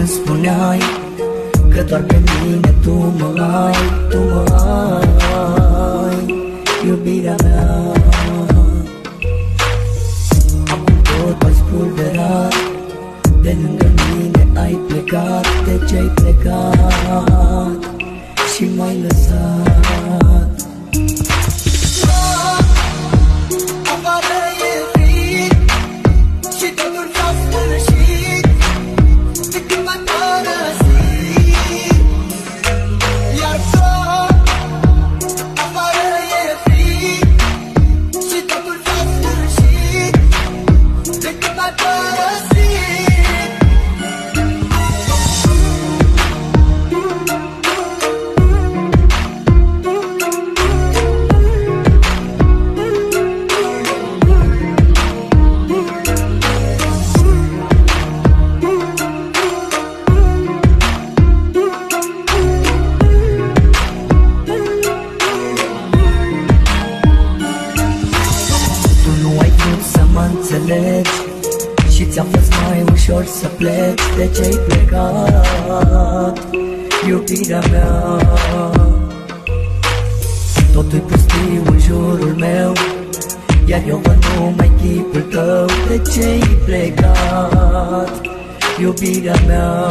Spuneai că doar pe mine tu mă ai, iubirea mea. Acum tot ai spulberat, de lângă mine ai plecat. De ce ai plecat și m-ai lăsat? Afară e frig și totul s-a sfârșit de când m-ai părăsit. Iar tot afară e frig și totul s-a sfârșit de când m-ai părăsit. Și ți-a fost mai ușor să pleci. De ce-ai plecat, iubirea mea? Totul-i pustiu în jurul meu, iar eu văd numai chipul tău. De ce-ai plecat, iubirea mea?